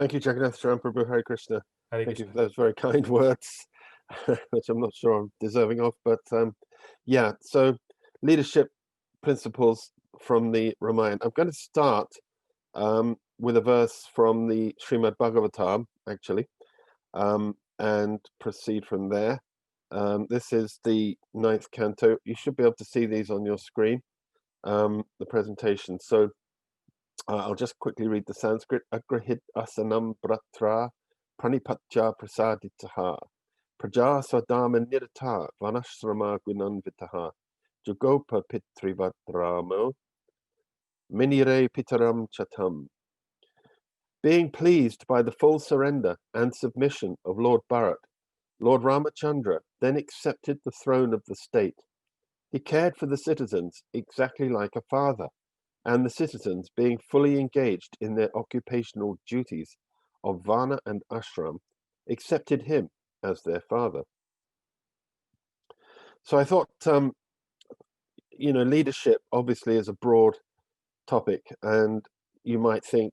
Thank you, Jagannath Prabhu, Hare Krishna. Hare Thank you for Krishna. those very kind words, which I'm not sure I'm deserving of. But yeah, so leadership principles from the Ramayana. I'm going to start with a verse from the Srimad Bhagavatam, actually, and proceed from there. This is the ninth canto. You should be able to see these on your screen, the presentation. So I'll just quickly read the Sanskrit. Agrahit asanam bratra pranipatya prasaditaha praja swadama nirata vanashrama gunanvitaha jugopa pitrivadramo minire pitaram chatam. Being pleased by the full surrender and submission of Lord Bharat, Lord Ramachandra then accepted the throne of the state. He cared for the citizens exactly like a father, and the citizens, being fully engaged in their occupational duties of Varna and Ashram, accepted him as their father. So I thought, leadership obviously is a broad topic, and you might think,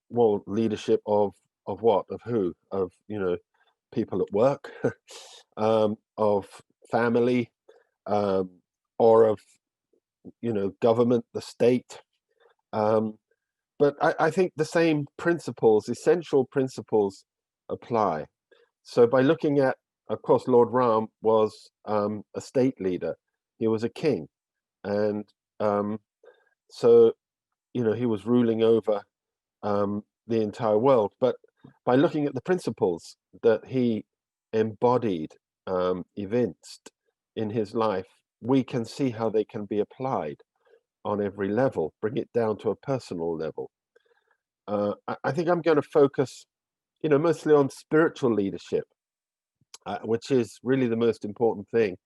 well, leadership of what, of who, of people at work, of family, or of government, the state. But I think the same principles, essential principles, apply. So by looking at, of course, Lord Ram was a state leader. He was a king, and so he was ruling over the entire world. But by looking at the principles that he embodied, evinced in his life, we can see how they can be applied on every level, bring it down to a personal level. I think I'm going to focus, mostly on spiritual leadership, which is really the most important thing.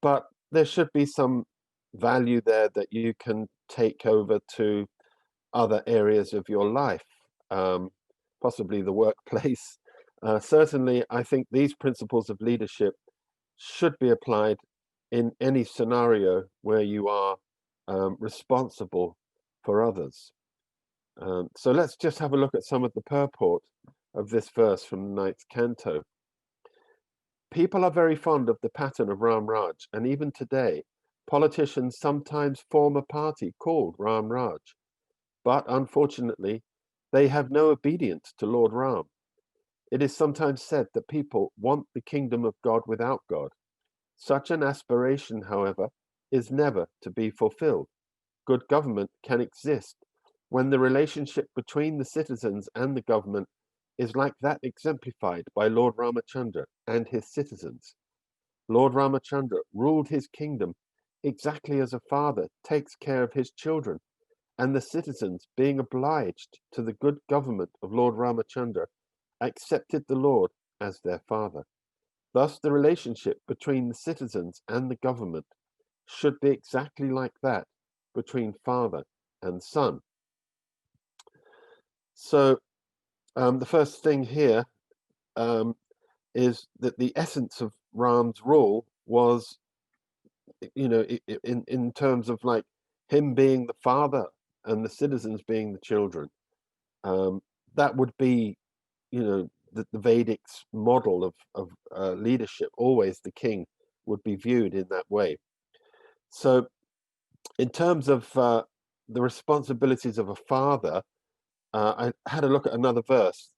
But there should be some value there that you can take over to other areas of your life, possibly the workplace. Certainly, I think these principles of leadership should be applied in any scenario where you are responsible for others. So let's just have a look at some of the purport of this verse from the ninth canto. People are very fond of the pattern of Ram Raj, and even today, politicians sometimes form a party called Ram Raj. But unfortunately, they have no obedience to Lord Ram. It is sometimes said that people want the kingdom of God without God. Such an aspiration, however, is never to be fulfilled. Good government can exist when the relationship between the citizens and the government is like that exemplified by Lord Ramachandra and his citizens. Lord Ramachandra ruled his kingdom exactly as a father takes care of his children, and the citizens, being obliged to the good government of Lord Ramachandra, accepted the Lord as their father. Thus, the relationship between the citizens and the government should be exactly like that between father and son. So, the first thing here is that the essence of Ram's rule was, in terms of like him being the father and the citizens being the children. That would be, the Vedic model of leadership. Always the king would be viewed in that way. So, in terms of the responsibilities of a father, I had a look at another verse.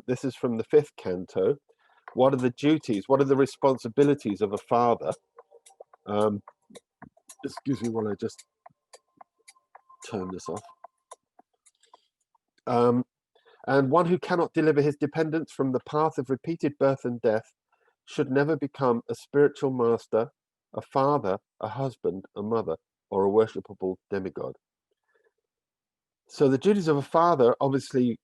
This is from the fifth canto. What are the duties? What are the responsibilities of a father? Excuse me while I just turn this off. And one who cannot deliver his dependents from the path of repeated birth and death should never become a spiritual master, a father, a husband, a mother, or a worshipable demigod. So the duties of a father, obviously,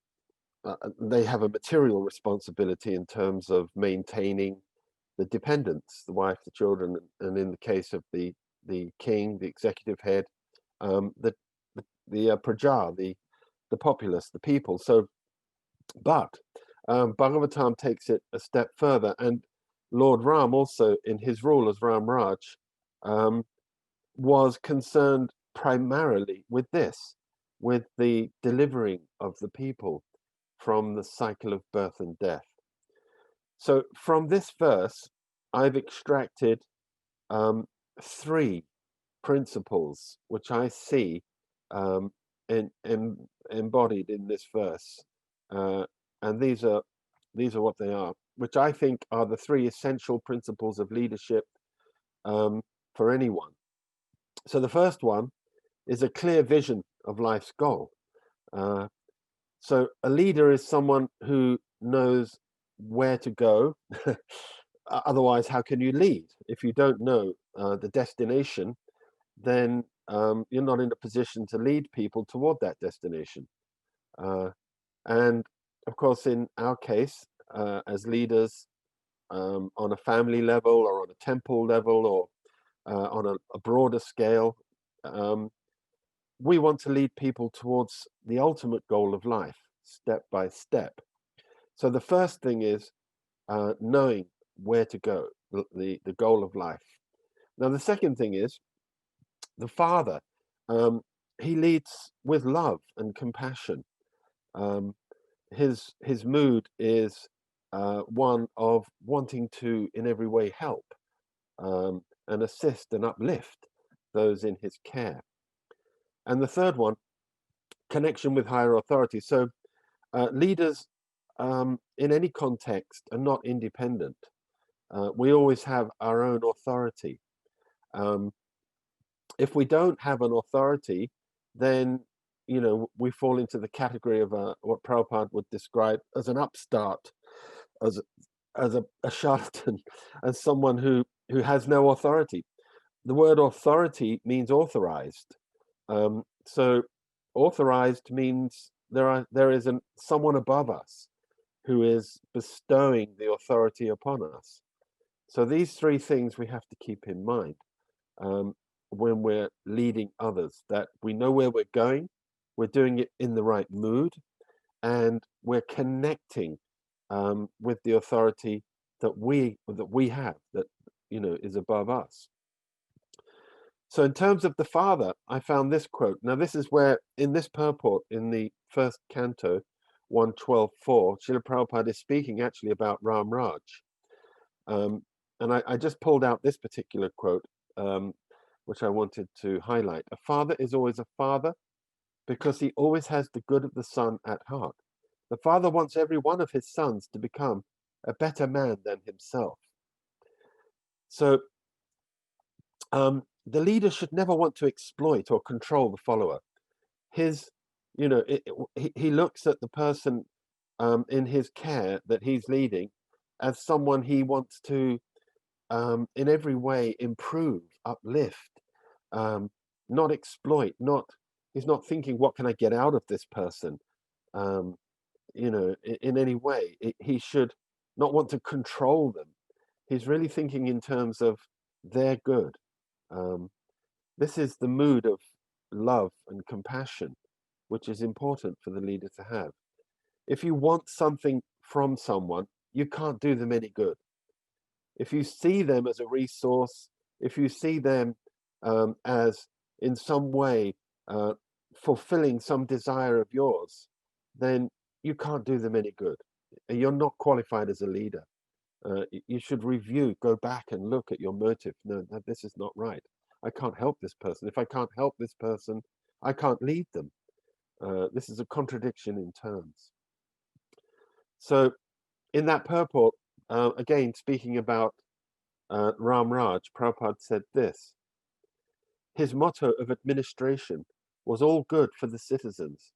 they have a material responsibility in terms of maintaining the dependents, the wife, the children, and in the case of the king, the executive head, the praja, the populace, the people. So, but Bhagavatam takes it a step further, and Lord Ram also, in his rule as Ram Raj, was concerned primarily with this, with the delivering of the people from the cycle of birth and death. So from this verse, I've extracted three principles which I see um, embodied in this verse, and these are what they are, which I think are the three essential principles of leadership for anyone. So the first one is a clear vision of life's goal. So a leader is someone who knows where to go. Otherwise, how can you lead? If you don't know the destination, then you're not in a position to lead people toward that destination. And of course, in our case, as leaders on a family level or on a temple level or on a broader scale, we want to lead people towards the ultimate goal of life, step by step. So the first thing is knowing where to go, the goal of life. Now, the second thing is the father. He leads with love and compassion. His mood is one of wanting to, in every way, help and assist and uplift those in his care. And the third one, connection with higher authority. So leaders in any context are not independent. We always have our own authority. If we don't have an authority, then we fall into the category of what Prabhupada would describe as an upstart, as a charlatan, as someone who has no authority. The word authority means authorized. So authorized means there is someone above us who is bestowing the authority upon us. So these three things we have to keep in mind when we're leading others, that we know where we're going, we're doing it in the right mood, and we're connecting with the authority that we have, that is above us. So in terms of the father, I found this quote. Now this is where, in this purport, in the first canto, 112.4, Srila Prabhupada is speaking actually about Ram Raj. And I just pulled out this particular quote, which I wanted to highlight. A father is always a father because he always has the good of the son at heart. The father wants every one of his sons to become a better man than himself. So the leader should never want to exploit or control the follower. He looks at the person in his care that he's leading as someone he wants to in every way improve, uplift, not exploit. He's not thinking, what can I get out of this person? In any way. He should not want to control them. He's really thinking in terms of their good. This is the mood of love and compassion, which is important for the leader to have. If you want something from someone, you can't do them any good. If you see them as a resource, if you see them as in some way fulfilling some desire of yours, then you can't do them any good. You're not qualified as a leader. You should review, go back and look at your motive. No, this is not right. I can't help this person. If I can't help this person, I can't lead them. This is a contradiction in terms. So in that purport, again, speaking about Ram Raj, Prabhupada said this: his motto of administration was all good for the citizens,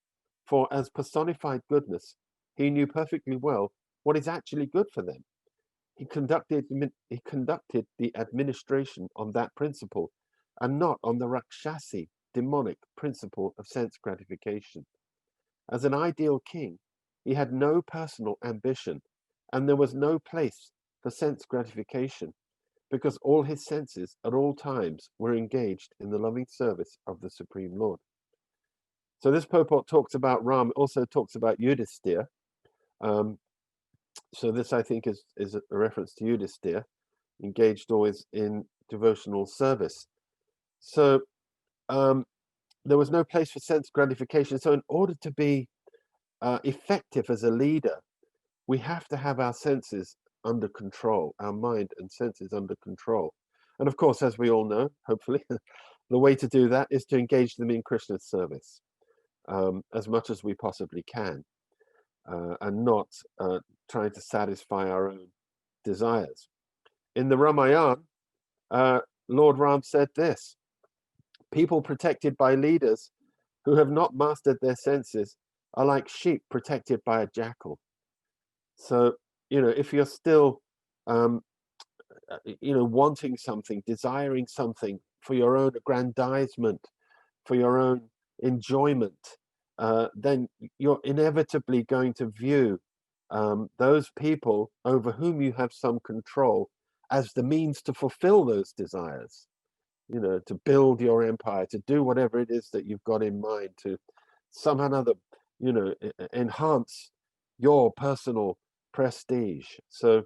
for as personified goodness, he knew perfectly well what is actually good for them. He conducted the administration on that principle, and not on the Rakshasi, demonic principle of sense gratification. As an ideal king, he had no personal ambition, and there was no place for sense gratification, because all his senses at all times were engaged in the loving service of the Supreme Lord. So this purport talks about Ram, also talks about Yudhisthira. So this, I think, is a reference to Yudhisthira, engaged always in devotional service. So there was no place for sense gratification. So in order to be effective as a leader, we have to have our senses under control, our mind and senses under control. And of course, as we all know, hopefully, the way to do that is to engage them in Krishna's service as much as we possibly can, and not trying to satisfy our own desires. In the Ramayana, Lord Ram said this: people protected by leaders who have not mastered their senses are like sheep protected by a jackal. So, if you're still, wanting something, desiring something for your own aggrandizement, for your own enjoyment, then you're inevitably going to view those people over whom you have some control as the means to fulfill those desires, to build your empire, to do whatever it is that you've got in mind, to somehow or another, enhance your personal prestige. So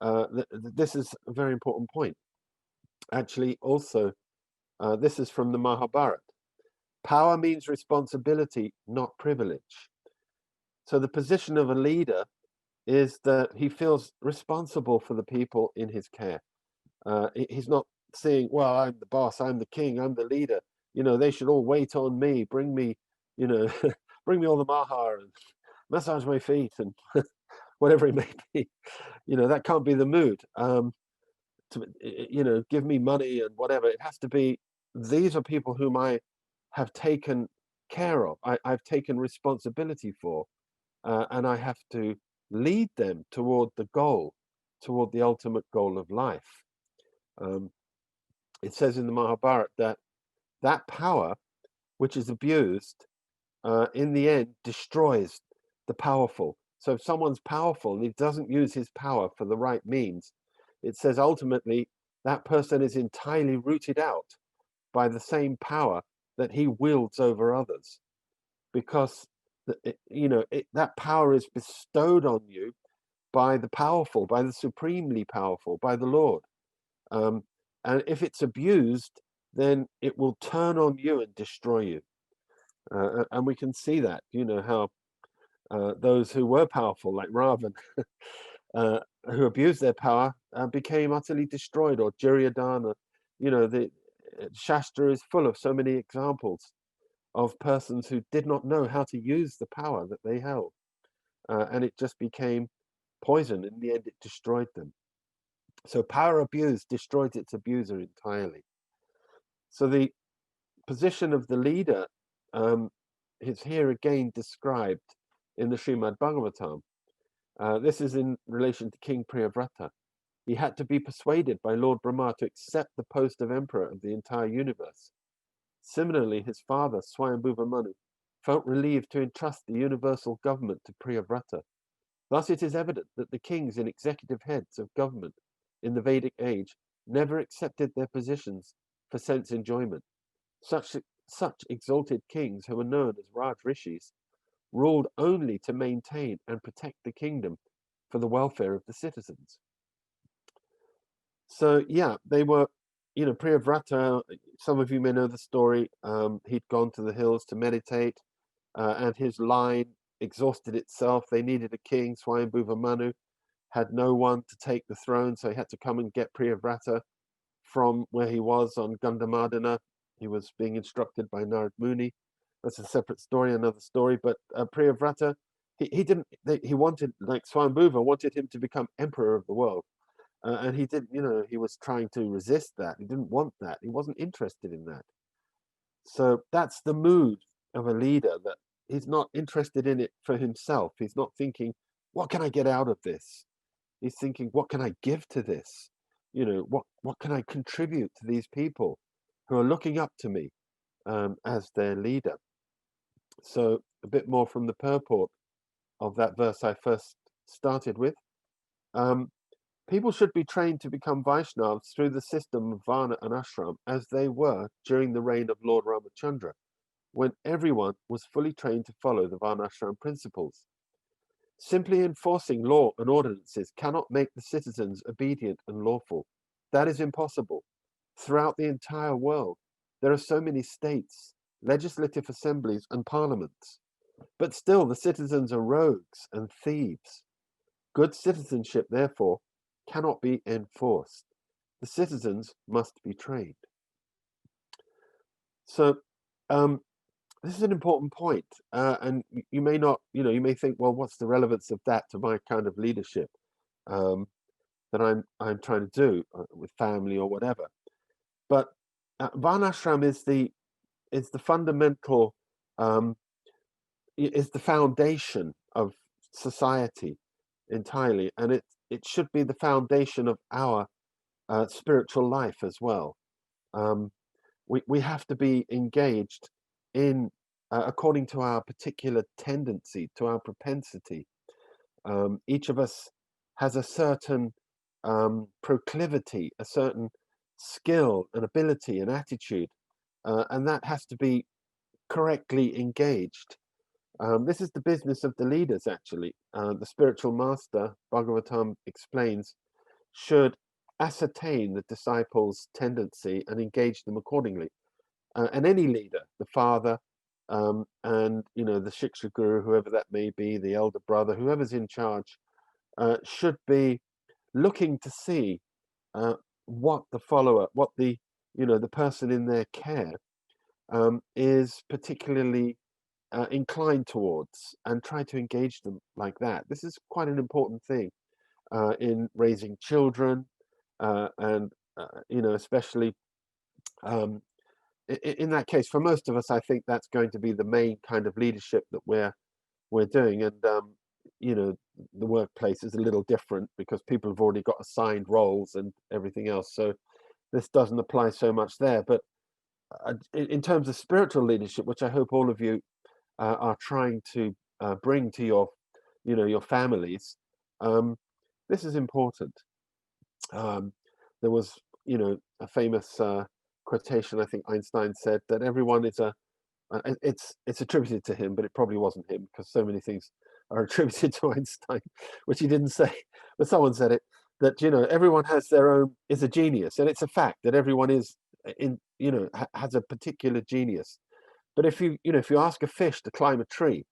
this is a very important point. Actually, also, this is from the Mahabharata. Power means responsibility, not privilege. So the position of a leader is that he feels responsible for the people in his care. He's not saying, well, I'm the boss, I'm the king, I'm the leader. They should all wait on me, bring me, bring me all the mahar and massage my feet and whatever it may be. That can't be the mood. Give me money and whatever. It has to be, these are people whom I have taken care of. I've taken responsibility for, and I have to lead them toward the goal, toward the ultimate goal of life. It says in the Mahabharata that power, which is abused, in the end destroys the powerful. So if someone's powerful and he doesn't use his power for the right means, it says ultimately that person is entirely rooted out by the same power that he wields over others, because that power is bestowed on you by the powerful, by the supremely powerful, by the Lord. And if it's abused, then it will turn on you and destroy you. And we can see that, how those who were powerful, like Ravan, who abused their power, became utterly destroyed, or Duryodhana. The Shastra is full of so many examples of persons who did not know how to use the power that they held. And it just became poison. In the end, it destroyed them. So power abused destroys its abuser entirely. So the position of the leader is here again described in the Srimad Bhagavatam. This is in relation to King Priyavrata. He had to be persuaded by Lord Brahma to accept the post of emperor of the entire universe. Similarly, his father, Swayambhuva Manu, felt relieved to entrust the universal government to Priyavrata. Thus it is evident that the kings and executive heads of government in the Vedic age never accepted their positions for sense enjoyment. Such exalted kings, who were known as Raj Rishis, ruled only to maintain and protect the kingdom for the welfare of the citizens. So yeah, they were, Priyavrata, some of you may know the story. He'd gone to the hills to meditate, and his line exhausted itself. They needed a king. Swayambhuva Manu had no one to take the throne, so he had to come and get Priyavrata from where he was on Gandhamadana. He was being instructed by Narad Muni. That's a separate story, another story. But Priyavrata, he wanted, like Swayambhuva, wanted him to become emperor of the world. And he didn't, he was trying to resist that. He didn't want that. He wasn't interested in that. So that's the mood of a leader, that he's not interested in it for himself. He's not thinking, what can I get out of this? He's thinking, what can I give to this? What can I contribute to these people who are looking up to me as their leader? So a bit more from the purport of that verse I first started with. People should be trained to become Vaishnavas through the system of Varna and Ashram, as they were during the reign of Lord Ramachandra, when everyone was fully trained to follow the Varnashram principles. Simply enforcing law and ordinances cannot make the citizens obedient and lawful. That is impossible. Throughout the entire world, there are so many states, legislative assemblies, and parliaments. But still, the citizens are rogues and thieves. Good citizenship, therefore, cannot be enforced. The citizens must be trained. So, um, this is an important point, and you may not, you may think, well, what's the relevance of that to my kind of leadership um, that I'm trying to do with family or whatever? But Varnashram is the fundamental, um, is the foundation of society entirely, and it should be the foundation of our spiritual life as well. Um, we have to be engaged in according to our particular tendency, to our propensity. Each of us has a certain proclivity, a certain skill and ability and attitude, and that has to be correctly engaged. This is the business of the leaders, actually. The spiritual master, Bhagavatam explains, should ascertain the disciples' tendency and engage them accordingly. And any leader, the father, and the Shiksha Guru, whoever that may be, the elder brother, whoever's in charge, should be looking to see uh, what the follower, what the person in their care is particularly inclined towards, and try to engage them like that. This is quite an important thing in raising children, and especially um, in that case, for most of us, I think that's going to be the main kind of leadership that we're doing. And you know, the workplace is a little different because people have already got assigned roles and everything else. So this doesn't apply so much there. But in terms of spiritual leadership, which I hope all of you are trying to bring to your families, um, this is important. There was, a famous quotation. I think Einstein said that everyone is it's attributed to him, but it probably wasn't him because so many things are attributed to Einstein, which he didn't say, but someone said it. That everyone has their own is a genius, and it's a fact that everyone is has a particular genius. But if you ask a fish to climb a tree,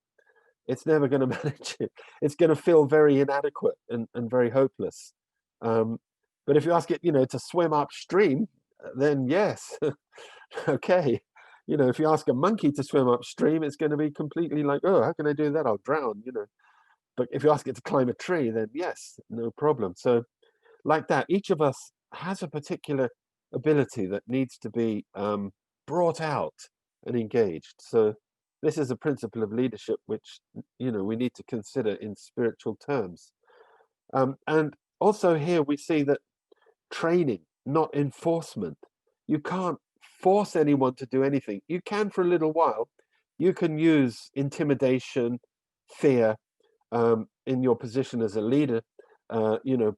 it's never going to manage it. It's going to feel very inadequate and very hopeless. Um, but if you ask it, to swim upstream, then yes, okay. If you ask a monkey to swim upstream, it's going to be completely like, oh, how can I do that? I'll drown. But if you ask it to climb a tree, then yes, no problem. So, like that, each of us has a particular ability that needs to be brought out and engaged. So, this is a principle of leadership which we need to consider in spiritual terms. And also here we see that training, not enforcement. You can't force anyone to do anything. You can for a little while. You can use intimidation, fear, in your position as a leader,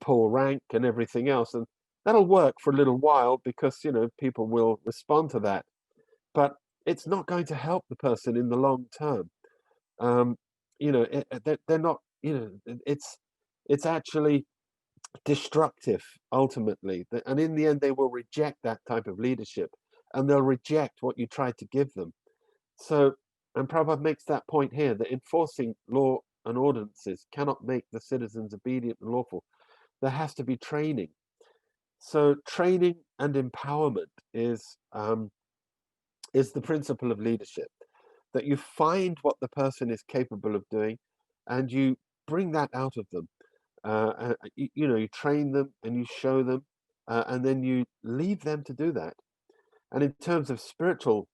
pull rank and everything else. And that'll work for a little while because, people will respond to that. But it's not going to help the person in the long term. Um, they're not, it's actually destructive ultimately. And in the end, they will reject that type of leadership and they'll reject what you tried to give them. So, and Prabhupada makes that point here that enforcing law and ordinances cannot make the citizens obedient and lawful. There has to be training. So, training and empowerment is the principle of leadership. That you find what the person is capable of doing, and you bring that out of them. You train them and you show them, and then you leave them to do that. And in terms of spiritual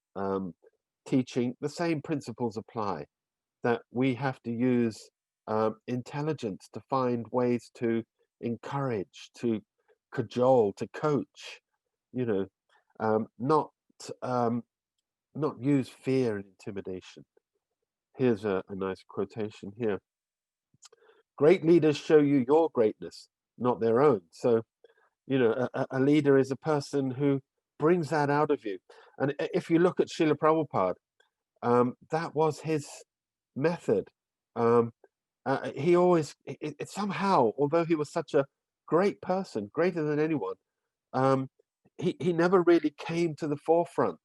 teaching, the same principles apply. That we have to use intelligence to find ways to encourage, to cajole, to coach. You know, not um, not use fear and intimidation. Here's a nice quotation here. Great leaders show you your greatness, not their own. So, a leader is a person who brings that out of you. And if you look at Srila Prabhupada, that was his method. He always, somehow, although he was such a great person, greater than anyone, um, he never really came to the forefront.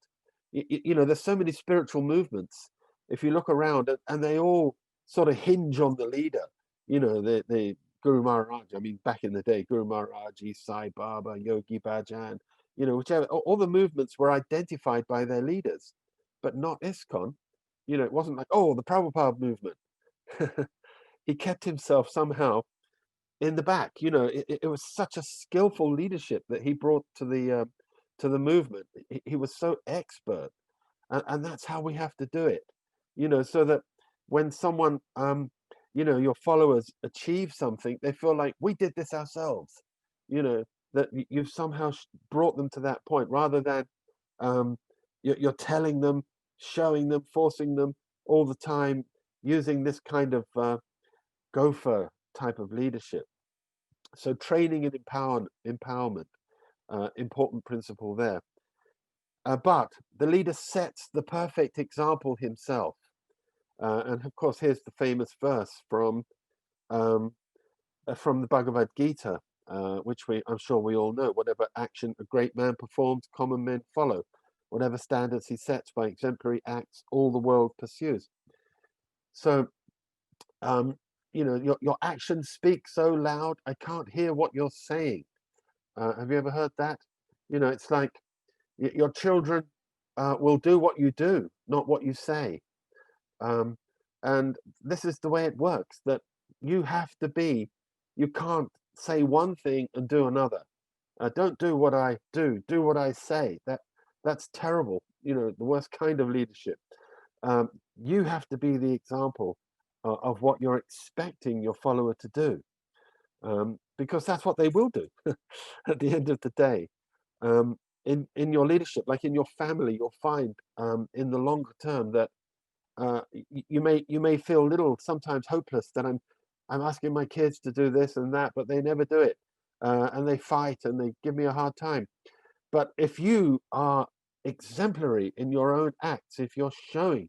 There's so many spiritual movements, if you look around, and they all sort of hinge on the leader. The Guru Maharaj. I mean, back in the day, Guru Maharaj, Sai Baba, Yogi Bhajan, whichever, all the movements were identified by their leaders, but not ISKCON. It wasn't like, oh, the Prabhupada movement. He kept himself somehow in the back. It was such a skillful leadership that he brought to the movement. He was so expert, and that's how we have to do it. So that when someone, your followers achieve something, they feel like we did this ourselves. That you've somehow brought them to that point, rather than you're telling them, showing them, forcing them all the time, using this kind of gopher type of leadership. So training and empowerment, important principle there. But the leader sets the perfect example himself. And of course, here's the famous verse from the Bhagavad Gita, which I'm sure we all know. Whatever action a great man performs, common men follow. Whatever standards he sets by exemplary acts, all the world pursues. So, your actions speak so loud, I can't hear what you're saying. Have you ever heard that? It's like your children will do what you do, not what you say. And this is the way it works, that you can't say one thing and do another. Don't do what I do what I say. That's terrible. The worst kind of leadership. You have to be the example of what you're expecting your follower to do, because that's what they will do at the end of the day. In your leadership, like in your family, you'll find in the longer term that you may feel a little sometimes hopeless, that I'm asking my kids to do this and that, but they never do it, and they fight and they give me a hard time. But if you are exemplary in your own acts, if you're showing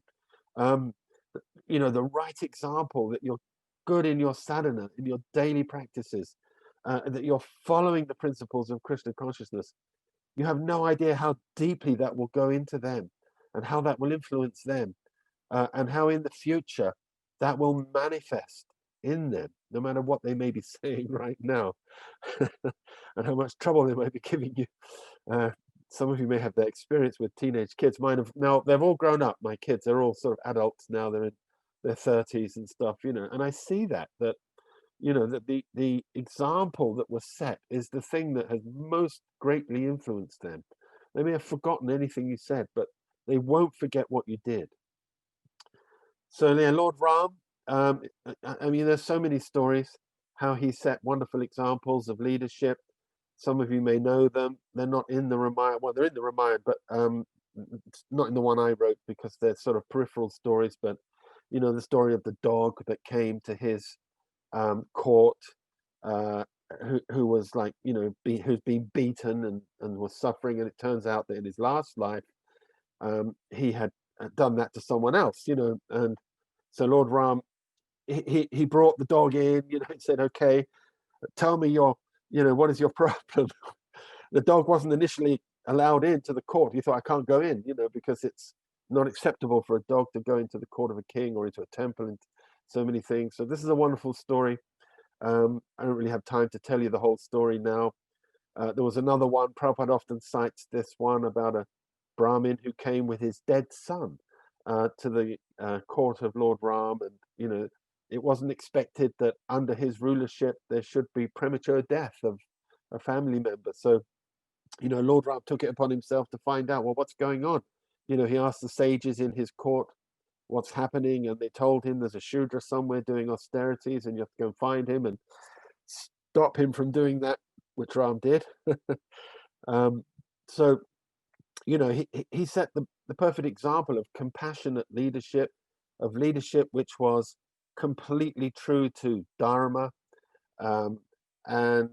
the right example, that you're good in your sadhana, in your daily practices, that you're following the principles of Krishna consciousness, you have no idea how deeply that will go into them, and how that will influence them, and how in the future that will manifest in them, no matter what they may be saying right now, and how much trouble they might be giving you. Some of you may have that experience with teenage kids. Mine have now, they've all grown up. My kids, they're all sort of adults now. They're in their 30s and stuff, and I see that that the example that was set is the thing that has most greatly influenced them. They may have forgotten anything you said, but they won't forget what you did. So yeah, Lord Ram, I mean, there's so many stories how he set wonderful examples of leadership. Some of you may know them. They're not in the Ramayana. Well, they're in the Ramayana, but not in the one I wrote, because they're sort of peripheral stories. But the story of the dog that came to his court, who was like, who's been beaten and was suffering, and it turns out that in his last life, he had done that to someone else, and so Lord Ram, he brought the dog in, and said, okay, tell me what is your problem? The dog wasn't initially allowed into the court. He thought, I can't go in, because it's not acceptable for a dog to go into the court of a king or into a temple, and so many things. So this is a wonderful story. I don't really have time to tell you the whole story now. There was another one, Prabhupada often cites this one, about a Brahmin who came with his dead son to the court of Lord Ram, and it wasn't expected that under his rulership there should be premature death of a family member. So Lord Ram took it upon himself to find out, well, what's going on. He asked the sages in his court what's happening, and they told him there's a Shudra somewhere doing austerities, and you have to go and find him and stop him from doing that, which Ram did. So he set the perfect example of compassionate leadership, of leadership which was completely true to Dharma, and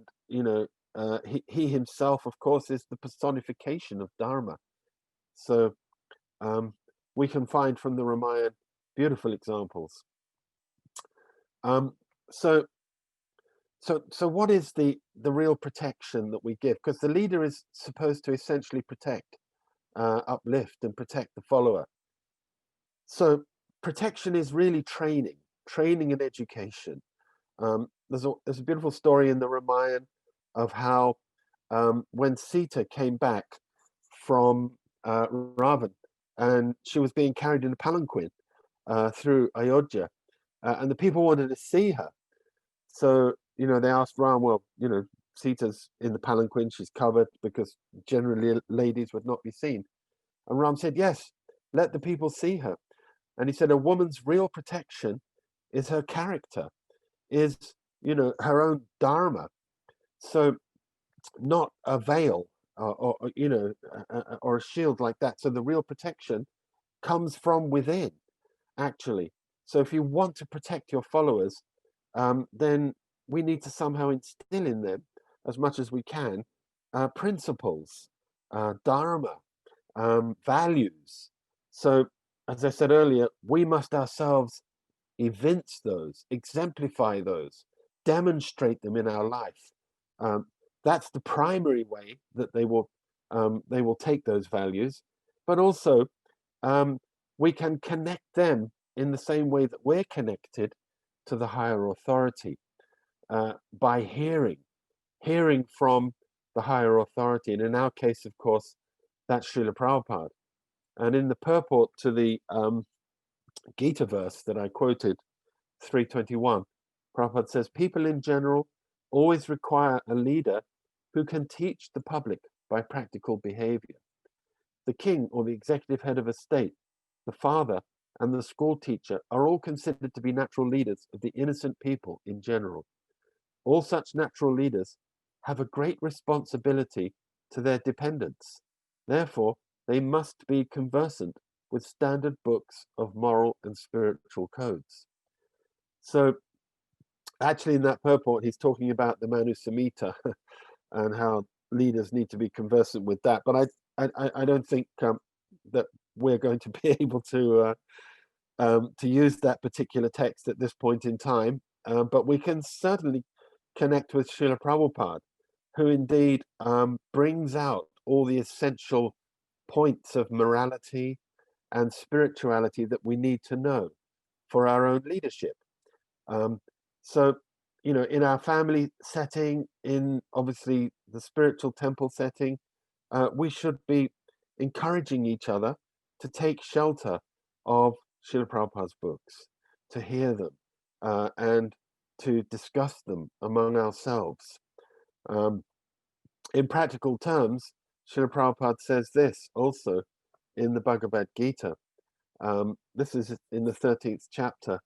he himself, of course, is the personification of Dharma. So we can find from the Ramayana beautiful examples. So what is the real protection that we give? Because the leader is supposed to essentially protect, uplift, and protect the follower. So protection is really training and education. There's a beautiful story in the Ramayana of how when Sita came back from Ravan, and she was being carried in a palanquin through Ayodhya, and the people wanted to see her. So, they asked Ram, well, Sita's in the palanquin, she's covered because generally ladies would not be seen. And Ram said, yes, let the people see her. And he said, a woman's real protection is her character, is, her own dharma. So, not a veil or a shield like that. So, the real protection comes from within, actually. So, if you want to protect your followers, then we need to somehow instill in them, as much as we can, principles, dharma, values. So, as I said earlier, we must ourselves evince those, exemplify those, demonstrate them in our life. Um, that's the primary way that they will take those values, but also um, we can connect them in the same way that we're connected to the higher authority, by hearing from the higher authority. And in our case, of course, that's Srila Prabhupada. And in the purport to the Gita verse that I quoted, 321, Prabhupada says, people in general always require a leader who can teach the public by practical behavior. The king or the executive head of a state, the father, and the school teacher are all considered to be natural leaders of the innocent people in general. All such natural leaders have a great responsibility to their dependents. Therefore, they must be conversant with standard books of moral and spiritual codes. So, actually, in that purport, he's talking about the Manu Samhita and how leaders need to be conversant with that. But I don't think that we're going to be able to use that particular text at this point in time. But we can certainly connect with Srila Prabhupada, who indeed brings out all the essential points of morality and spirituality that we need to know for our own leadership. So, in our family setting, in obviously the spiritual temple setting, we should be encouraging each other to take shelter of Srila Prabhupada's books, to hear them, and to discuss them among ourselves. In practical terms, Srila Prabhupada says this also in the Bhagavad Gita. This is in the 13th chapter,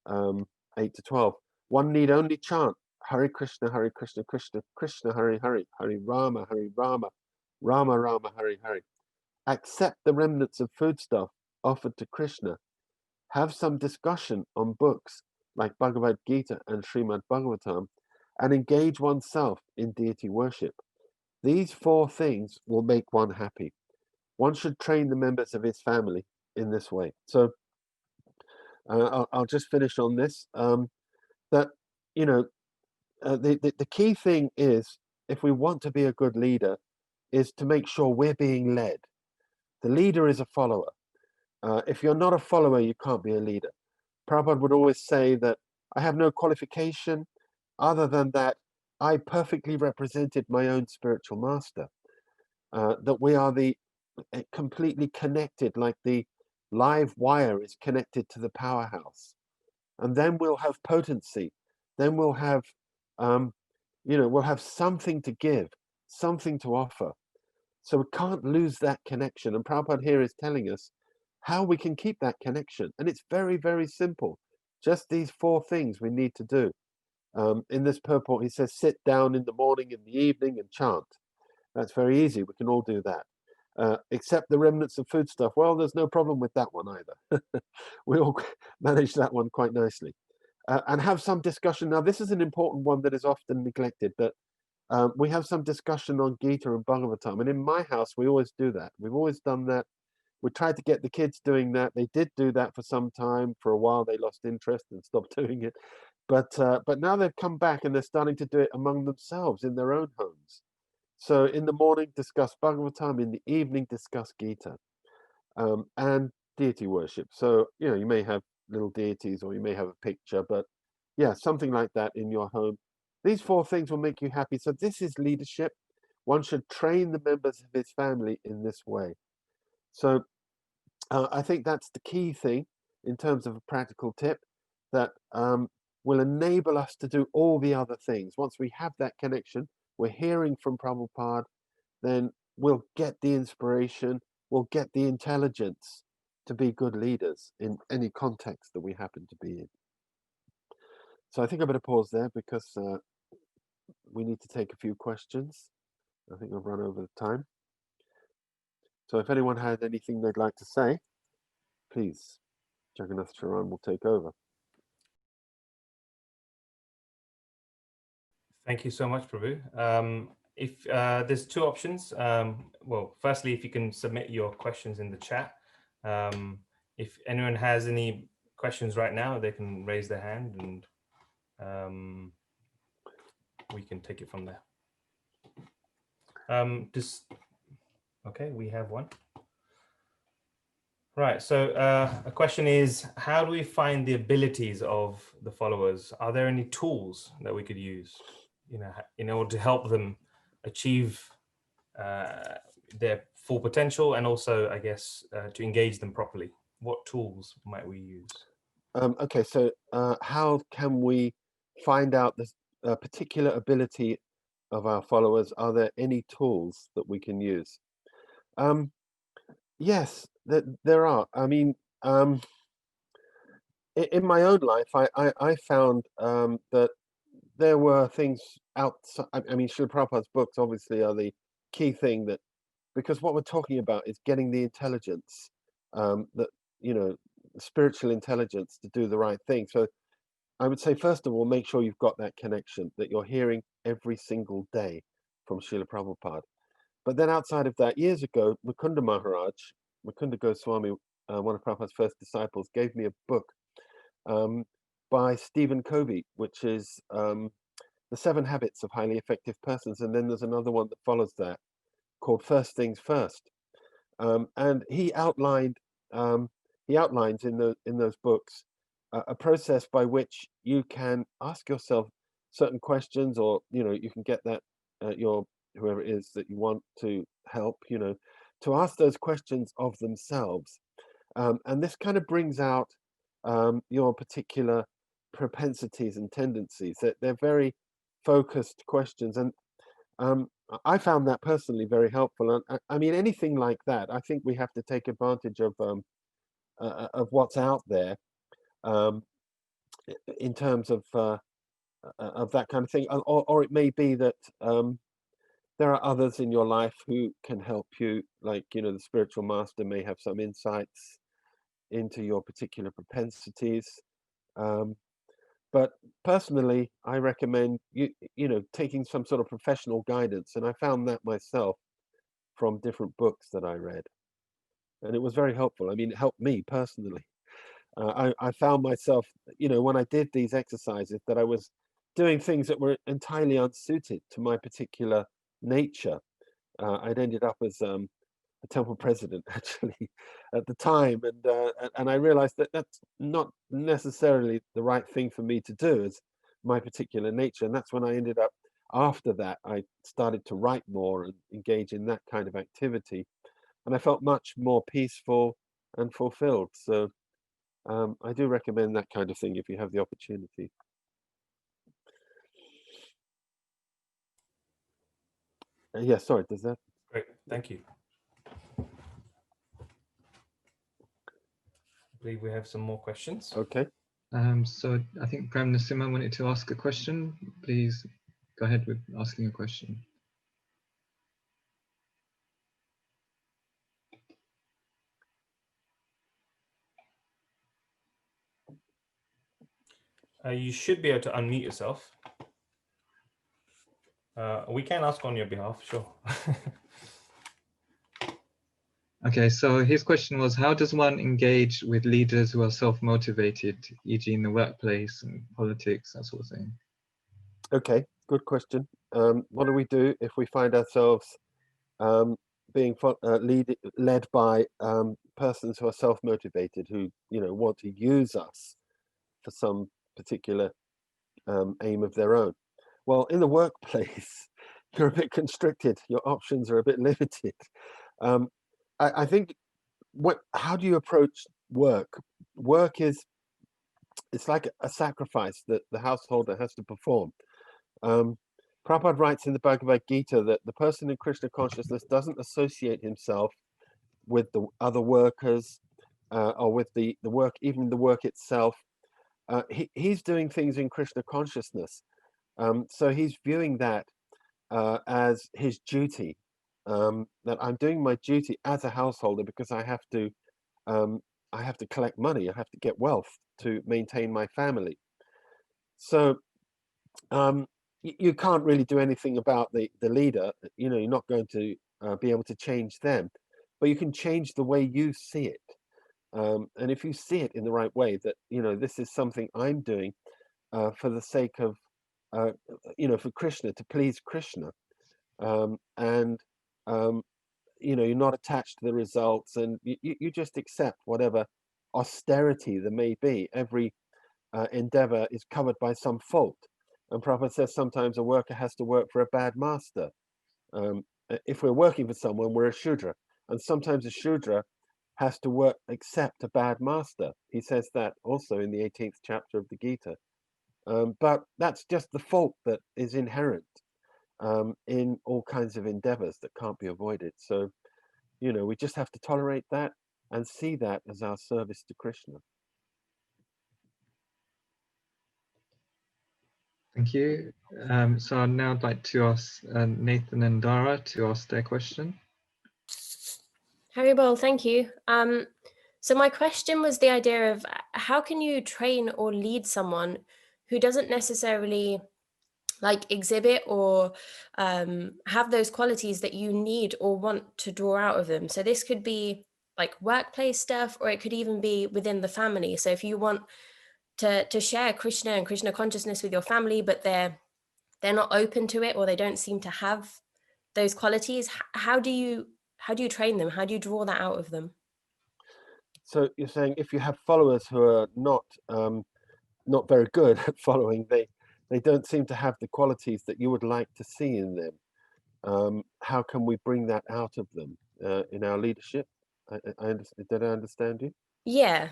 8 to 12. One need only chant Hare Krishna, Krishna Krishna, Hare Hare, Hare Rama, Rama Rama, Hare Hare. Accept the remnants of foodstuff offered to Krishna. Have some discussion on books like Bhagavad Gita and Srimad Bhagavatam, and engage oneself in deity worship. These four things will make one happy. One should train the members of his family in this way. So I'll just finish on this. That the key thing is, if we want to be a good leader, is to make sure we're being led. The leader is a follower. If you're not a follower, you can't be a leader. Prabhupada would always say that I have no qualification other than that I perfectly represented my own spiritual master. That we are completely connected, like the live wire is connected to the powerhouse. And then we'll have potency. Then we'll have, we'll have something to give, something to offer. So we can't lose that connection. And Prabhupada here is telling us how we can keep that connection. And it's very, very simple. Just these four things we need to do. In this purport, he says, sit down in the morning, in the evening, and chant. That's very easy. We can all do that. Accept the remnants of foodstuff. Well, there's no problem with that one either. We all manage that one quite nicely. And have some discussion. Now, this is an important one that is often neglected, but we have some discussion on Gita and Bhagavatam. And in my house, we always do that. We've always done that. We tried to get the kids doing that. They did do that for some time. For a while, they lost interest and stopped doing it. But now they've come back and they're starting to do it among themselves in their own homes. So in the morning, discuss Bhagavatam. In the evening, discuss Gita. And deity worship. So, you know, you may have little deities or you may have a picture, but yeah, something like that in your home. These four things will make you happy. So this is leadership. One should train the members of his family in this way. So I think that's the key thing in terms of a practical tip that will enable us to do all the other things. Once we have that connection, we're hearing from Prabhupada, then we'll get the inspiration, we'll get the intelligence to be good leaders in any context that we happen to be in. So I think I better pause there because we need to take a few questions. I think I've run over the time. So if anyone has anything they'd like to say, please, Jagannath Charan will take over. Thank you so much, Prabhu. If there's two options, well, firstly, if you can submit your questions in the chat. If anyone has any questions right now, they can raise their hand and we can take it from there. Okay, we have one. Right, so a question is, how do we find the abilities of the followers? Are there any tools that we could use, you know, in order to help them achieve their full potential, and also, I guess, to engage them properly? What tools might we use? Okay, so how can we find out this particular ability of our followers? Are there any tools that we can use? Yes, there are. I mean, in my own life, I found that there were things outside. I mean, Srila Prabhupada's books obviously are the key thing, that because what we're talking about is getting the intelligence, that, you know, spiritual intelligence to do the right thing. So I would say, first of all, make sure you've got that connection that you're hearing every single day from Srila Prabhupada. But then outside of that, years ago, Mukunda Goswami, one of Prabhupada's first disciples, gave me a book by Stephen Covey, which is The 7 Habits of Highly Effective Persons. And then there's another one that follows that called First Things First. And he outlines in those books a process by which you can ask yourself certain questions, or, you know, you can get that your whoever it is that you want to help, you know, to ask those questions of themselves. And this kind of brings out your particular propensities and tendencies. They're very focused questions, and I found that personally very helpful. And I mean, anything like that, I think we have to take advantage of what's out there in terms of that kind of thing. Or it may be that there are others in your life who can help you, like, you know, the spiritual master may have some insights into your particular propensities. But personally, I recommend you know, taking some sort of professional guidance, and I found that myself from different books that I read, and it was very helpful. I mean, it helped me personally. I found myself, you know, when I did these exercises, that I was doing things that were entirely unsuited to my particular nature. I'd ended up as a temple president actually at the time, and I realized that that's not necessarily the right thing for me to do as my particular nature. And that's when I ended up, after that, I started to write more and engage in that kind of activity, and I felt much more peaceful and fulfilled. So I do recommend that kind of thing if you have the opportunity. Yeah, sorry, does that? Great, thank you. I believe we have some more questions. Okay. So I think Prem Nasimha wanted to ask a question. Please go ahead with asking a question. You should be able to unmute yourself. We can ask on your behalf, sure. Okay, so his question was, how does one engage with leaders who are self-motivated, e.g. in the workplace and politics, that sort of thing? Okay, good question. What do we do if we find ourselves being led by persons who are self-motivated, who want to use us for some particular aim of their own. Well, in the workplace, you're a bit constricted. Your options are a bit limited. I think how do you approach work? Work it's like a sacrifice that the householder has to perform. Prabhupada writes in the Bhagavad Gita that the person in Krishna consciousness doesn't associate himself with the other workers or with the work, even the work itself. He's doing things in Krishna consciousness. So he's viewing that as his duty, that I'm doing my duty as a householder because I have to collect money, I have to get wealth to maintain my family. So you can't really do anything about the leader. You're not going to be able to change them, but you can change the way you see it. And if you see it in the right way, that this is something I'm doing for the sake of for Krishna, to please Krishna, and you're not attached to the results, and you just accept whatever austerity there may be. Every endeavor is covered by some fault. And Prabhupada says sometimes a worker has to work for a bad master. If we're working for someone, we're a Shudra. And sometimes a Shudra has to accept a bad master. He says that also in the 18th chapter of the Gita. But that's just the fault that is inherent in all kinds of endeavors that can't be avoided. So, we just have to tolerate that and see that as our service to Krishna. Thank you. So I'd now like to ask Nathan and Dara to ask their question. Haribol, thank you. So my question was the idea of how can you train or lead someone who doesn't necessarily exhibit or have those qualities that you need or want to draw out of them. So this could be like workplace stuff, or it could even be within the family. So if you want to share Krishna and Krishna consciousness with your family, but they're not open to it, or they don't seem to have those qualities, how do you train them? How do you draw that out of them? So you're saying if you have followers who are not very good at following, they don't seem to have the qualities that you would like to see in them. How can we bring that out of them in our leadership? Did I understand you? Yeah.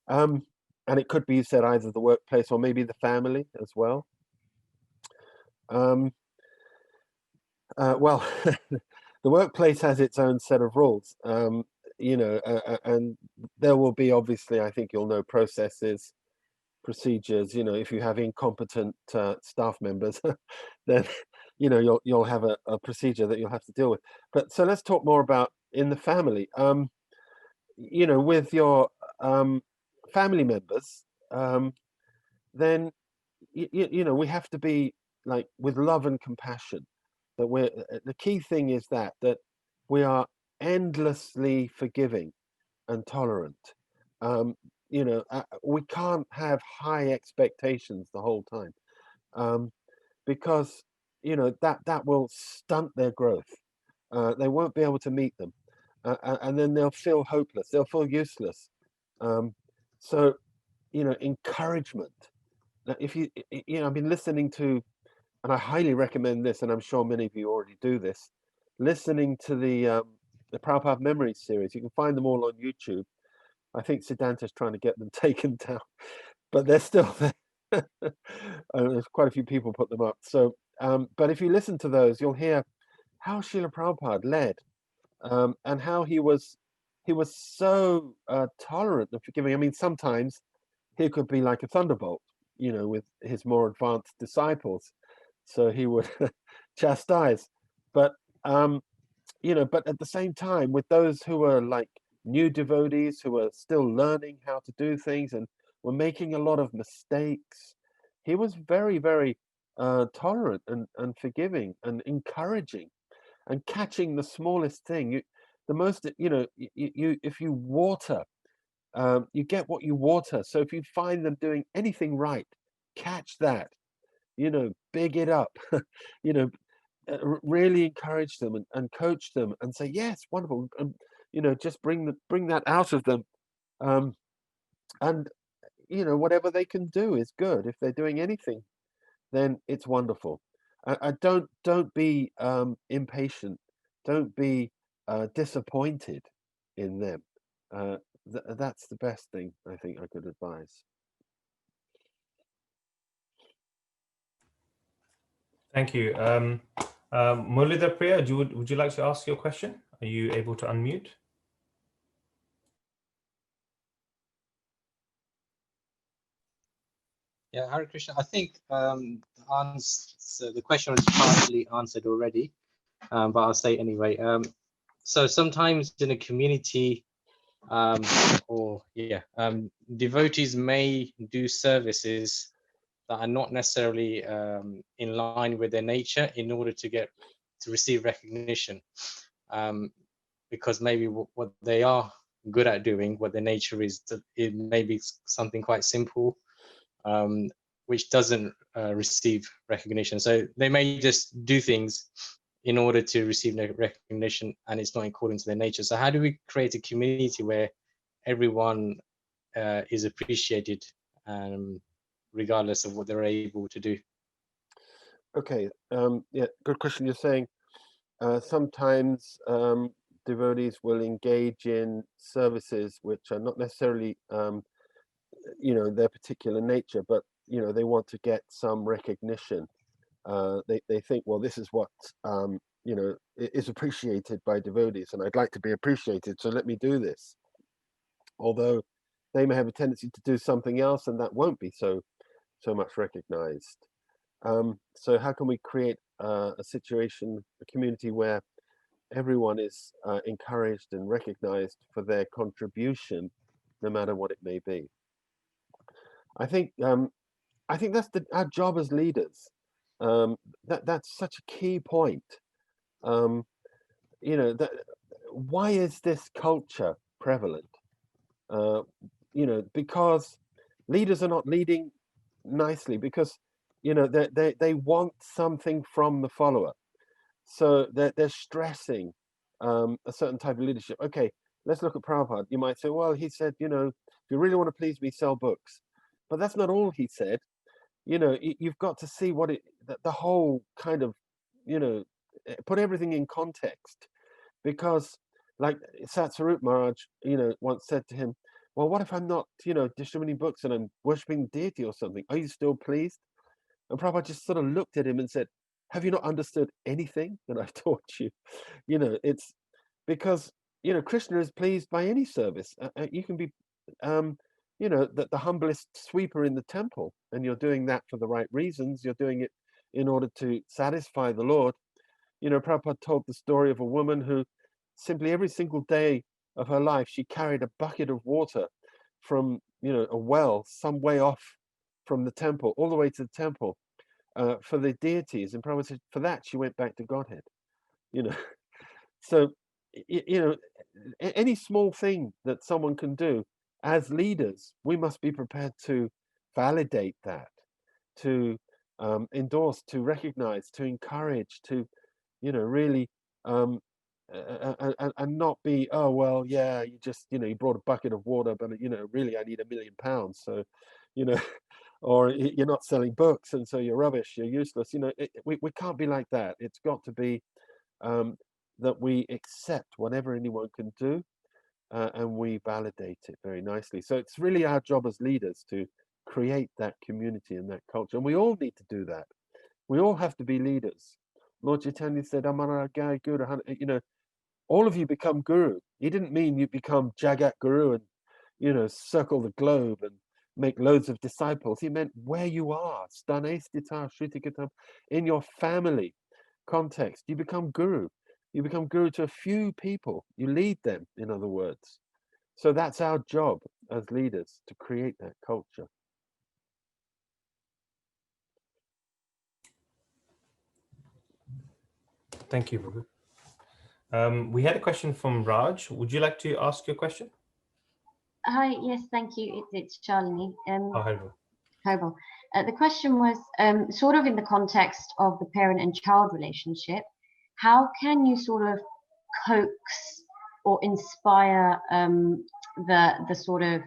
And it could be, you said, either the workplace or maybe the family as well. Well, the workplace has its own set of rules, and there will be, obviously, I think you'll know, processes, procedures. If you have incompetent staff members, then you'll have a procedure that you'll have to deal with. But so let's talk more about in the family. With your family members, then we have to be like with love and compassion. That the key thing is that we are endlessly forgiving and tolerant. We can't have high expectations the whole time, because that will stunt their growth. They won't be able to meet them, and then they'll feel hopeless. They'll feel useless. So, encouragement. Now, if I've been listening to, and I highly recommend this, and I'm sure many of you already do this, listening to the Prabhupada Memories series. You can find them all on YouTube. I think Siddhanta's trying to get them taken down, but they're still there. There's quite a few people put them up. So, but if you listen to those, you'll hear how Srila Prabhupada led, and how he was so tolerant and forgiving. I mean, sometimes he could be like a thunderbolt, with his more advanced disciples. So he would chastise, but but at the same time, with those who were like new devotees who were still learning how to do things and were making a lot of mistakes, he was very, very tolerant and forgiving and encouraging and catching the smallest thing. If you water, you get what you water. So if you find them doing anything right, catch that, big it up, really encourage them and coach them and say, yes, wonderful, and just bring that out of them, and whatever they can do is good. If they're doing anything, then it's wonderful. Don't be impatient. Don't be disappointed in them. That's the best thing I think I could advise. Thank you. Mulida Priya, would you like to ask your question? Are you able to unmute? Yeah, Hare Krishna. I think the question was partly answered already, but I'll say it anyway. So sometimes in a community, devotees may do services that are not necessarily in line with their nature in order to receive recognition, because maybe what they are good at doing, what their nature is, it may be something quite simple, which doesn't receive recognition. So they may just do things in order to receive recognition, and it's not according to their nature. So how do we create a community where everyone is appreciated, regardless of what they're able to do? Okay, yeah, good question. You're saying sometimes devotees will engage in services which are not necessarily their particular nature, but they want to get some recognition. They think, well, this is what is appreciated by devotees, and I'd like to be appreciated, so let me do this. Although they may have a tendency to do something else, and that won't be so much recognized. So how can we create a situation, a community where everyone is encouraged and recognized for their contribution, no matter what it may be? I think that's our job as leaders. That's such a key point. Why is this culture prevalent? Because leaders are not leading nicely, because they want something from the follower, so they're stressing a certain type of leadership. Okay, let's look at Prabhupada. You might say, well, he said, if you really want to please me, sell books. But that's not all he said. You've got to see what the whole kind of, put everything in context. Because like Satsarup Maharaj, once said to him, well, what if I'm not, distributing books and I'm worshipping deity or something? Are you still pleased? And Prabhupada just sort of looked at him and said, have you not understood anything that I've taught you? It's because, Krishna is pleased by any service. You can be, the humblest sweeper in the temple, and you're doing that for the right reasons. You're doing it in order to satisfy the Lord. Prabhupada told the story of a woman who simply every single day of her life, she carried a bucket of water from, a well some way off from the temple, all the way to the temple for the deities. And Prabhupada said, for that, she went back to Godhead. So, any small thing that someone can do, as leaders, we must be prepared to validate that, to endorse, to recognize, to encourage, to, really, and not be, oh, well, yeah, you just, you brought a bucket of water, but, really, I need £1 million. So, or you're not selling books, and so you're rubbish, you're useless. We can't be like that. It's got to be that we accept whatever anyone can do, and we validate it very nicely. So it's really our job as leaders to create that community and that culture. And we all need to do that. We all have to be leaders. Lord Chaitanya said, Amara Gai Guru, all of you become guru. He didn't mean you become Jagat Guru and, circle the globe and make loads of disciples. He meant where you are, Stane Stita Shrutikatam, in your family context, you become guru. You become guru to a few people. You lead them, in other words. So that's our job as leaders, to create that culture. Thank you, Prabhu. We had a question from Raj. Would you like to ask your question? Hi, yes, thank you. It's Shalini. Hi, Raj. Hi, Bob. The question was sort of in the context of the parent and child relationship, how can you sort of coax or inspire the sort of,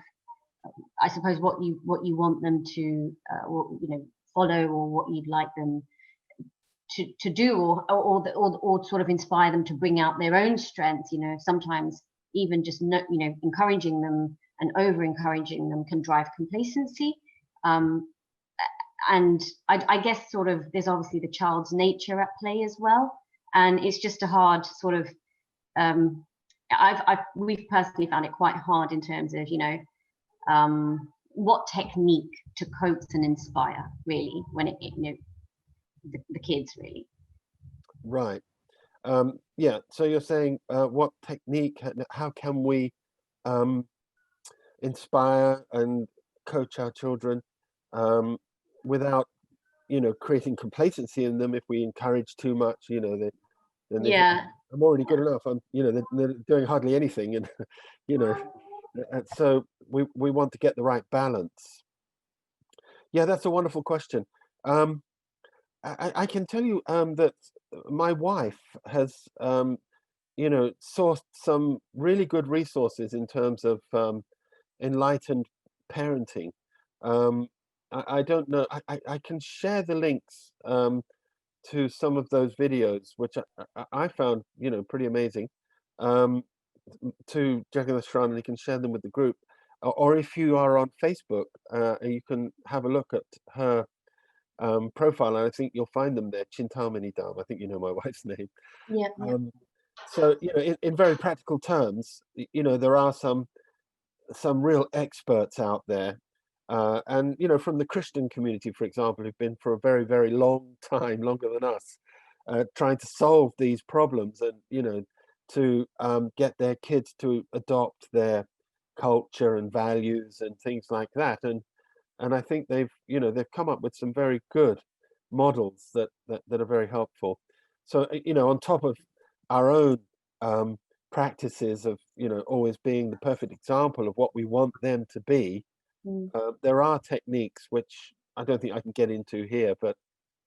I suppose, what you want them to or, you know, follow, or what you'd like them to do, or sort of inspire them to bring out their own strengths. You know, sometimes even just you know, encouraging them and over encouraging them can drive complacency. And I guess sort of there's obviously the child's nature at play as well, and it's just a hard sort of we've personally found it quite hard in terms of, you know, what technique to coax and inspire, really, when it, you know, the kids, really. Right. Yeah, so you're saying what technique, how can we inspire and coach our children without, you know, creating complacency in them? If we encourage too much, you know, then Yeah. I'm already good enough. I'm, you know, they're doing hardly anything, and you know, and so we want to get the right balance. Yeah, that's a wonderful question. I can tell you that my wife has, you know, sourced some really good resources in terms of enlightened parenting. I don't know. I can share the links to some of those videos, which I found, you know, pretty amazing. To Jagannath Shran, and you can share them with the group. Or if you are on Facebook, you can have a look at her profile, and I think you'll find them there. Chintamani Dham, I think you know my wife's name. Yeah. So, you know, in very practical terms, you know, there are some real experts out there, and you know, from the Christian community, for example, who've been for a very, very long time, longer than us, trying to solve these problems, and you know, to get their kids to adopt their culture and values and things like that. And I think they've, you know, they've come up with some very good models that are very helpful. So, you know, on top of our own practices of, you know, always being the perfect example of what we want them to be, there are techniques which I don't think I can get into here, but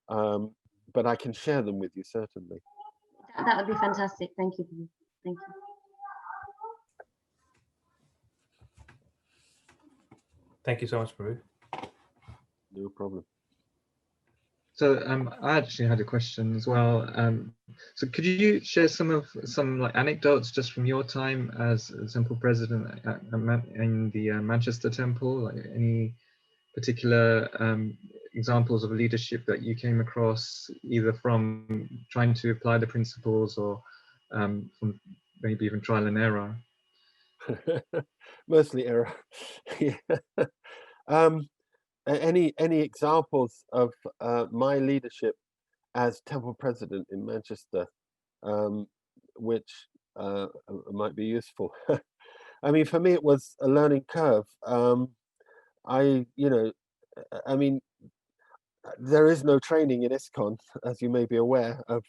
I can share them with you, certainly. That would be fantastic. Thank you. Thank you. Thank you so much, Prabhu. No problem. So I actually had a question as well. So could you share some like anecdotes just from your time as a temple president in the Manchester Temple? Like any particular examples of leadership that you came across, either from trying to apply the principles or from maybe even trial and error? Mostly error. Yeah. Any examples of my leadership as temple president in Manchester, which might be useful? I mean, for me, it was a learning curve. You know, I mean, there is no training in ISKCON, as you may be aware of,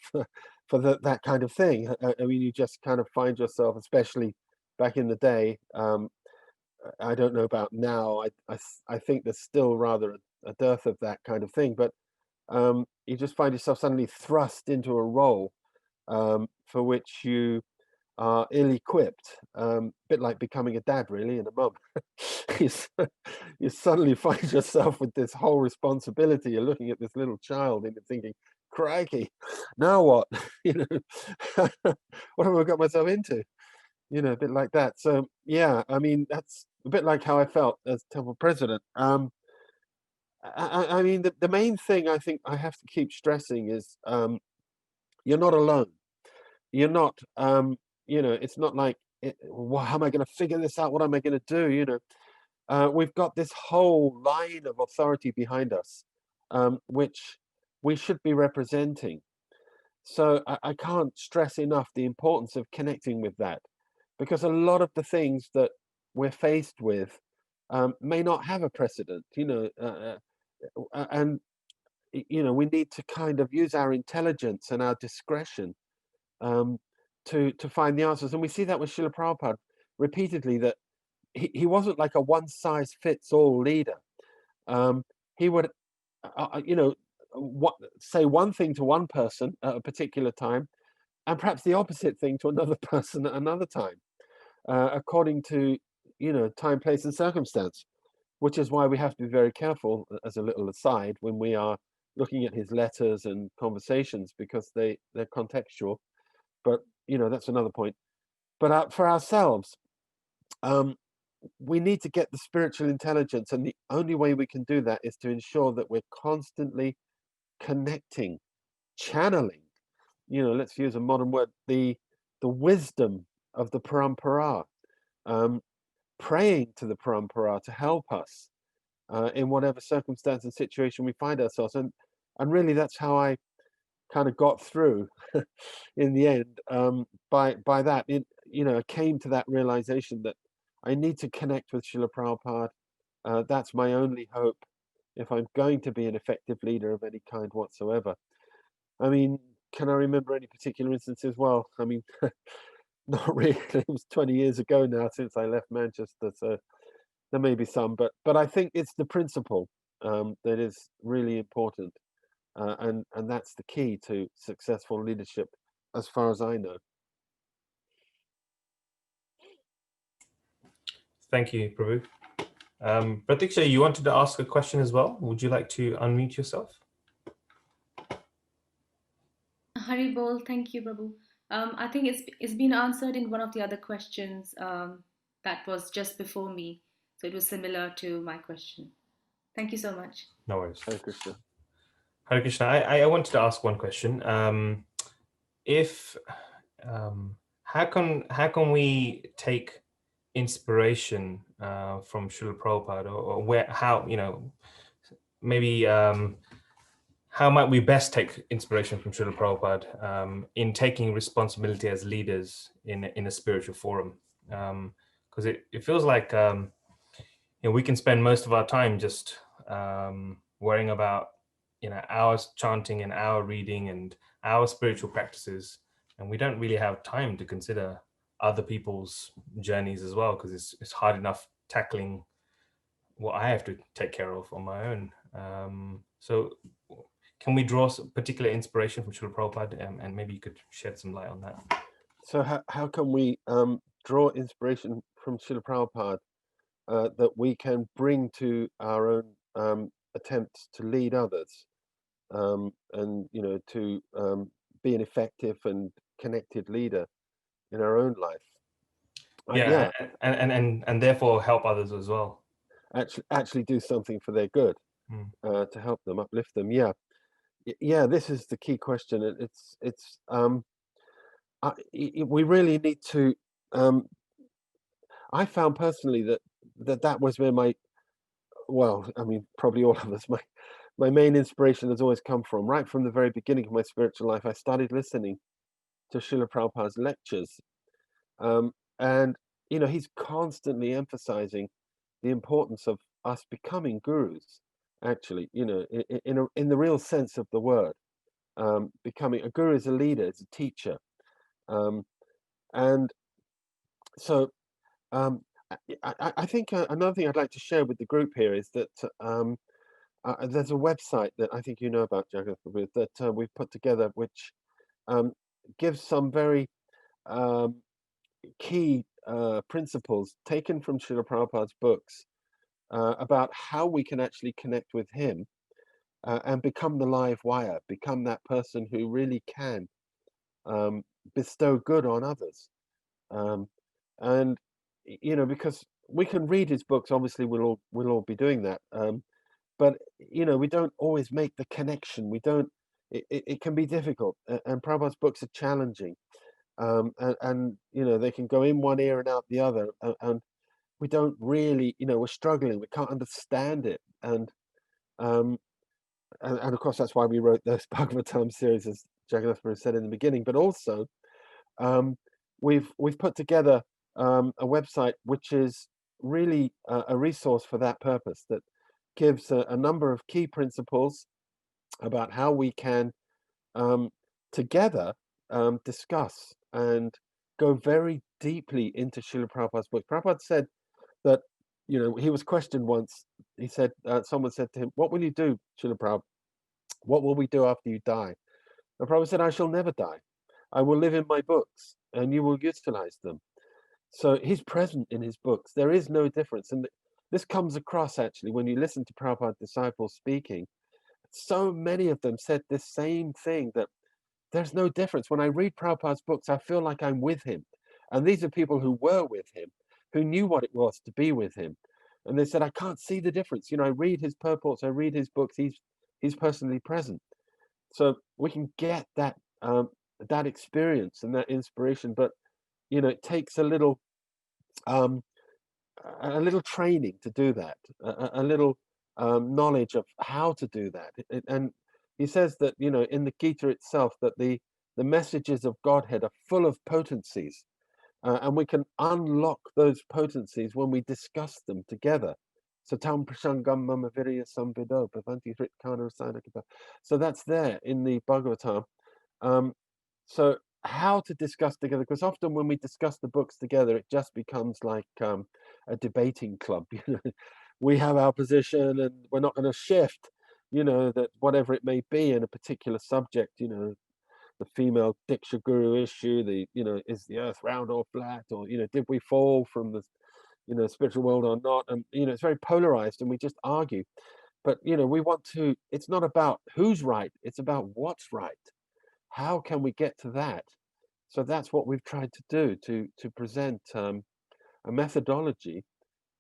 for that kind of thing. I mean, you just kind of find yourself, especially back in the day. I don't know about now. I think there's still rather a dearth of that kind of thing, but you just find yourself suddenly thrust into a role for which you are ill-equipped, a bit like becoming a dad, really, and a mum. You suddenly find yourself with this whole responsibility. You're looking at this little child and you're thinking, crikey, now what? You know, what have I got myself into? You know, a bit like that. So yeah, I mean, that's a bit like how I felt as temple president. I mean, the main thing I think I have to keep stressing is you're not alone. You're not, you know, it's not like, well, how am I going to figure this out? What am I going to do? You know, we've got this whole line of authority behind us, which we should be representing. So I can't stress enough the importance of connecting with that, because a lot of the things that we're faced with may not have a precedent, you know, and you know, we need to kind of use our intelligence and our discretion to find the answers. And we see that with Srila Prabhupada repeatedly, that he wasn't like a one-size-fits-all leader. He would you know, say one thing to one person at a particular time, and perhaps the opposite thing to another person at another time, according to, you know, time, place, and circumstance. Which is why we have to be very careful, as a little aside, when we are looking at his letters and conversations, because they're contextual. But you know, that's another point. But for ourselves, we need to get the spiritual intelligence, and the only way we can do that is to ensure that we're constantly connecting, channeling. You know, let's use a modern word, the wisdom of the Parampara, praying to the Parampara to help us in whatever circumstance and situation we find ourselves. And really, that's how I kind of got through in the end. By that, you know, I came to that realization that I need to connect with Srila Prabhupada. That's my only hope if I'm going to be an effective leader of any kind whatsoever. I mean, can I remember any particular instances? Well, I mean, not really. It was 20 years ago now since I left Manchester, so there may be some, but I think it's the principle that is really important, and that's the key to successful leadership, as far as I know. Thank you, Prabhu. Pratiksha, you wanted to ask a question as well. Would you like to unmute yourself? Hari Bol, thank you, Prabhu. I think it's been answered in one of the other questions that was just before me. So it was similar to my question. Thank you so much. No worries. Hare Krishna. Hare Krishna. I wanted to ask one question. How can we take inspiration from Srila Prabhupada, or how, you know, maybe how might we best take inspiration from Srila Prabhupada in taking responsibility as leaders in a spiritual forum? Because it feels like you know, we can spend most of our time just worrying about, you know, our chanting and our reading and our spiritual practices, and we don't really have time to consider other people's journeys as well, because it's hard enough tackling what I have to take care of on my own. So can we draw some particular inspiration from Srila Prabhupada, and maybe you could shed some light on that? So how can we draw inspiration from Srila Prabhupada that we can bring to our own attempts to lead others, and you know, to be an effective and connected leader in our own life? Yeah. And therefore help others as well. Actually do something for their good, to help them, uplift them. Yeah, this is the key question. We really need to. I found personally that was where well, I mean, probably all of us, my main inspiration has always come from. Right from the very beginning of my spiritual life, I started listening to Srila Prabhupada's lectures, and you know, he's constantly emphasizing the importance of us becoming gurus. Actually, you know, in the real sense of the word, becoming a guru is a leader, is a teacher, and so I think another thing I'd like to share with the group here is that there's a website that I think you know about, Jagannath Prabhu, that we've put together, which gives some very key principles taken from Srila Prabhupada's books about how we can actually connect with him and become the live wire, become that person who really can bestow good on others. And you know, because we can read his books, obviously we'll all be doing that, but you know, we don't always make the connection. We don't. It can be difficult, and Prabhupada's books are challenging, and you know, they can go in one ear and out the other, and we don't really, you know, we're struggling. We can't understand it, and of course that's why we wrote this Bhagavatam series, as Jagannath Prabhu said in the beginning. But also, we've put together a website which is really a resource for that purpose, that gives a number of key principles about how we can together discuss and go very deeply into Srila Prabhupada's book. Prabhupada said that you know, he was questioned once. He said, someone said to him, "What will you do, Srila Prabhupada? What will we do after you die?" And Prabhupada said, "I shall never die. I will live in my books and you will utilize them." So he's present in his books. There is no difference. And this comes across actually when you listen to Prabhupada's disciples speaking. So many of them said this same thing, that there's no difference. When I read Prabhupada's books, I feel like I'm with him. And these are people who were with him, who knew what it was to be with him. And they said, I can't see the difference. You know, I read his purports, I read his books, he's personally present. So we can get that that experience and that inspiration, but you know, it takes a little training to do that, a little knowledge of how to do that. And he says that, you know, in the Gita itself, that the messages of Godhead are full of potencies, and we can unlock those potencies when we discuss them together. So that's there in the Bhagavatam. So how to discuss together, because often when we discuss the books together, it just becomes like a debating club. You know, we have our position and we're not going to shift, you know, that whatever it may be in a particular subject, you know, the female Diksha Guru issue, the, you know, is the earth round or flat, or, you know, did we fall from the, you know, spiritual world or not? And, you know, it's very polarized and we just argue. But, you know, we want to, it's not about who's right, it's about what's right. How can we get to that? So that's what we've tried to do, to present a methodology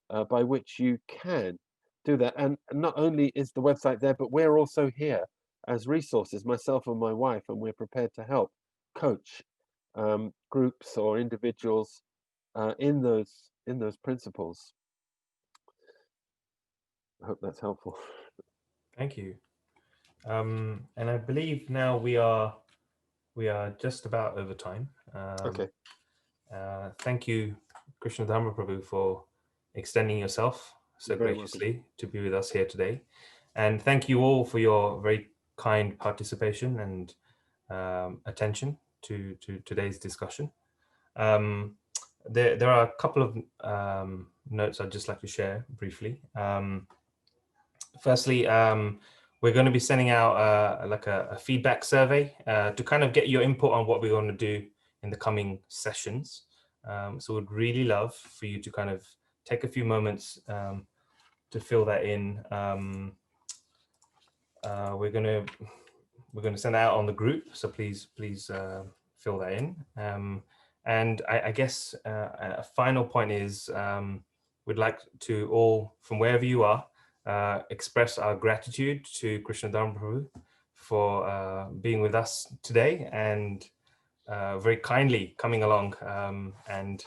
by which you can do that. And not only is the website there, but we're also here as resources, myself and my wife, and we're prepared to help coach groups or individuals in those principles. I hope that's helpful. Thank you. And I believe now we are just about over time. Okay. Thank you, Krishna Dhamma Prabhu, for extending yourself so You're very graciously to be with us here today. And thank you all for your very kind participation and attention to today's discussion. There are a couple of notes I'd just like to share briefly. Firstly, we're going to be sending out like a feedback survey to kind of get your input on what we're going to do in the coming sessions. So we'd really love for you to kind of take a few moments to fill that in. We're going to send that out on the group, so please fill that in. And I guess a final point is we'd like to all, from wherever you are, express our gratitude to Krishna Dhamma Prabhu for being with us today and very kindly coming along and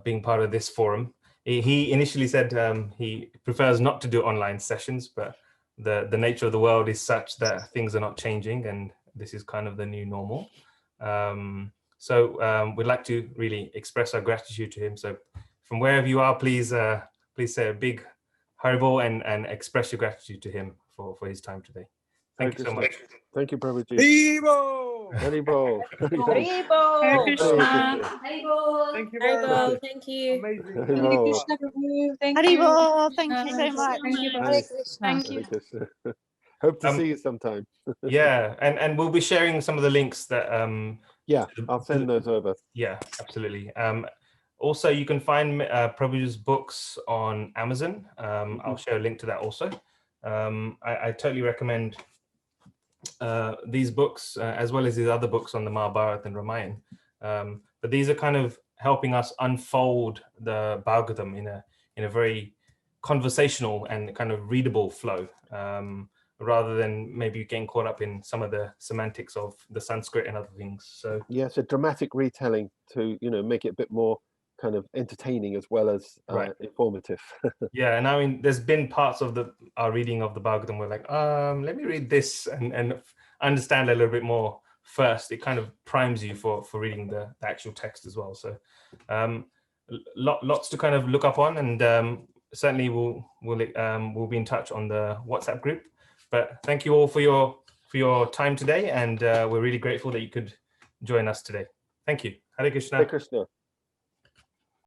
being part of this forum. He initially said he prefers not to do online sessions, but the nature of the world is such that things are not changing, and this is kind of the new normal. So we'd like to really express our gratitude to him. So from wherever you are, please say a big Haribol and express your gratitude to him for his time today. Thank you so much. Thank you, Prabhuji. Haribol! Haribol. Haribol! Hare Krishna. Haribol! Thank you very Haribol, much. thank you. Amazing. Haribol. Krishna Prabhu, thank you. Haribol, thank you so much. Thank you, Hare Prabhu. Krishna. Thank you. Hare Krishna. Hope to Um, see you sometime. Yeah, and we'll be sharing some of the links that Yeah, I'll send those over. yeah, absolutely. Also, you can find Prabhu's books on Amazon. I'll share a link to that also. I totally recommend these books as well as these other books on the Mahabharata and Ramayana. But these are kind of helping us unfold the Bhagavatam in a very conversational and kind of readable flow, rather than maybe getting caught up in some of the semantics of the Sanskrit and other things. So Yes, a dramatic retelling to, you know, make it a bit more kind of entertaining as well as Right. informative. yeah, and I mean, there's been parts of our reading of the Bhagavatam where like, let me read this and understand a little bit more first. It kind of primes you for reading the actual text as well. So lots to kind of look up on, and certainly we'll be in touch on the WhatsApp group. But thank you all for your time today, and we're really grateful that you could join us today. Thank you. Hare Krishna. Hare Krishna.